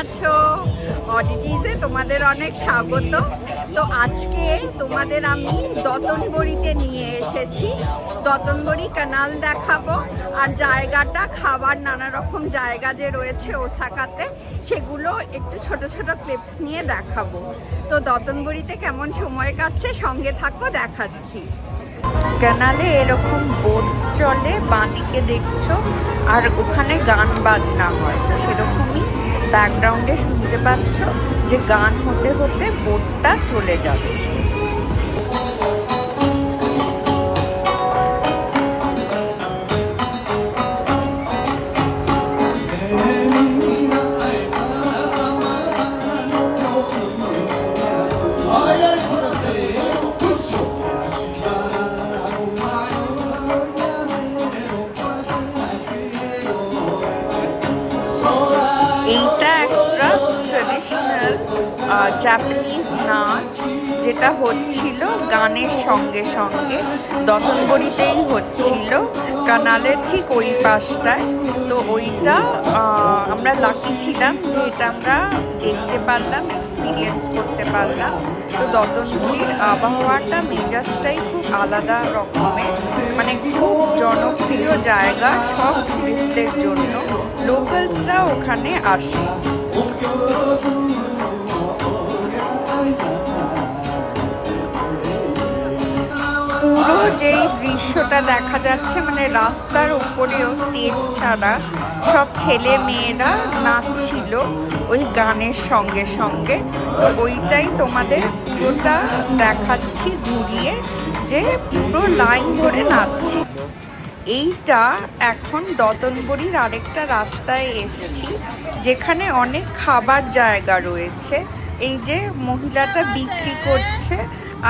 আছো? অডিটিজে তোমাদের অনেক স্বাগত। তো আজকে তোমাদের আমি দতনবড়িতে নিয়ে এসেছি। দতনবড়ি ক্যানাল দেখাবো, আর জায়গাটা খাবার নানা রকম জায়গা যে রয়েছে ওসাকাতে, সেগুলো একটু ছোট ছোট ক্লিপস নিয়ে দেখাবো। তো দতনবড়িতে কেমন সময় কাটছে সঙ্গে থাকো, দেখাচ্ছি। ক্যানালে এরকম বোট চলে, বাঁদিকে দেখছো, আর ওখানে গান বাজনা হয়। সেরকমই ব্যাকগ্রাউন্ডে শুনতে পাচ্ছ যে গান হতে হতে বোটটা চলে যাবে। এইটা একটা ট্রেডিশনাল জাপানিজ নাচ, যেটা হচ্ছিল গানের সঙ্গে সঙ্গে। দতনবড়িতেই হচ্ছিল, কানালের ঠিক ওই পাশটায়। তো ওইটা আমরা লাকি ছিলাম যে এটা আমরা দেখতে পারলাম, এক্সপিরিয়েন্স করতে পারলাম। তো দতনবড়ির আবহাওয়াটা, মেজাজটাই খুব আলাদা রকমের, মানে খুব জনপ্রিয় জায়গা সব টুরিস্টদের জন্য। লোকালসরা ওখানে আসে। পুরো যেই দৃশ্যটা দেখা যাচ্ছে, মানে রাস্তার উপরেও স্টেজ ছাড়া সব ছেলে মেয়েরা নাচছিল ওই গানের সঙ্গে সঙ্গে। তো ওইটাই তোমাদের পুরোটা দেখাচ্ছি ঘুরিয়ে, যে পুরো লাইন ধরে নাচছি। এইটা এখন দতনবড়ির আরেকটা রাস্তায় এসেছি, যেখানে অনেক খাবার জায়গা রয়েছে। এই যে মহিলাটা বিক্রি করছে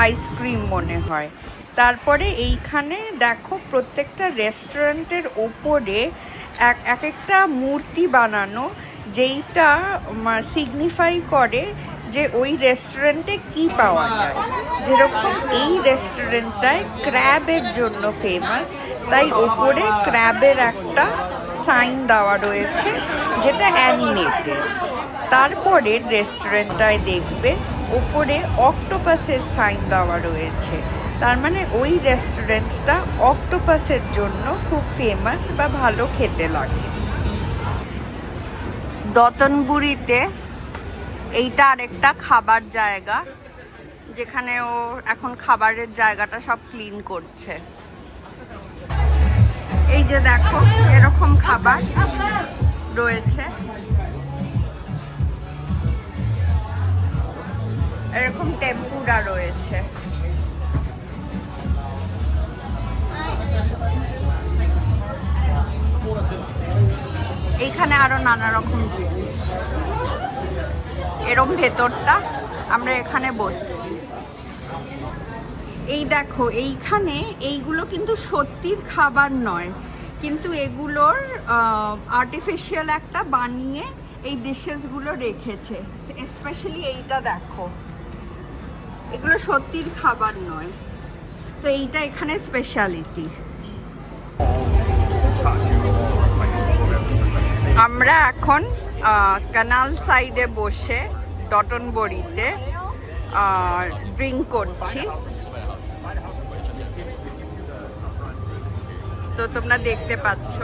আইসক্রিম মনে হয়। তারপরে এইখানে দেখো প্রত্যেকটা রেস্টুরেন্টের ওপরে এক একটা মূর্তি বানানো, যেইটা সিগনিফাই করে যে ওই রেস্টুরেন্টে কি পাওয়া যায়। যেরকম এই রেস্টুরেন্টটায় ক্র্যাবের জন্য ফেমাস, তাই ওপরে ক্র্যাবের একটা সাইন দেওয়া রয়েছে, যেটা অ্যানিমেটেড। তারপরে রেস্টুরেন্টটায় দেখবে ওপরে অক্টোপাসের সাইন দেওয়া রয়েছে, তার মানে ওই রেস্টুরেন্টটা অক্টোপাসের জন্য খুব ফেমাস বা ভালো খেতে লাগে। দতনবড়িতে এইটা আরেকটা খাবার জায়গা, যেখানে ও এখন খাবারের জায়গাটা সব ক্লিন করছে। এই যে দেখো এরকম খাবার রয়েছে, এরকম টেম্পুরা রয়েছে। এইখানে আরো নানা রকম জিনিস। এরকম ভেতরটা আমরা এখানে বসছি। এই দেখো এইখানে এইগুলো কিন্তু সত্যির খাবার নয়, কিন্তু এগুলোর আর্টিফিশিয়াল একটা বানিয়ে এই ডিশেসগুলো রেখেছে। স্পেশালি এইটা দেখো, এগুলো সত্যির খাবার নয়। তো এইটা এখানে স্পেশালিটি। আমরা এখন ক্যানাল সাইডে বসে দতনবড়িতে ড্রিঙ্ক করছি। তো তোমরা দেখতে পাচ্ছ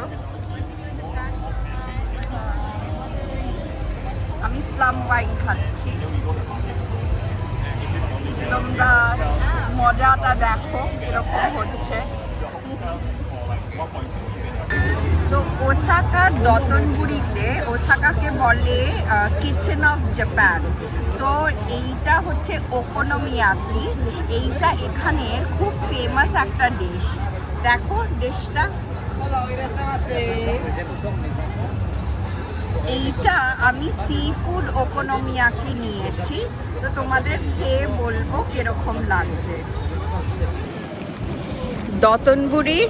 আমি প্লাম ওয়াইন খাচ্ছি। তোমরা মজাটা দেখো কিরকম হচ্ছে। তো ওসাকার দতনবড়িতে, ওসাকাকে বলে কিচেন অফ জাপান। তো এইটা হচ্ছে ওকোনোমিয়াকি। এইটা এখানের খুব ফেমাস একটা ডিশ। দেখো ডিশটা, এইটা আমি সি ফুড ওকোনোমিয়াকি নিয়েছি। তো তোমাদের খেয়ে বলবো কিরকম লাগছে। দতনবড়ির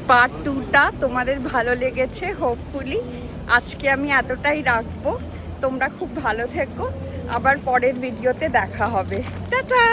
পার্ট 2টা তোমাদের ভালো লেগেছে হোপফুলি। আজকে আমি এতটাই রাখবো। তোমরা খুব ভালো থেকো, আবার পরের ভিডিওতে দেখা হবে। টাটা।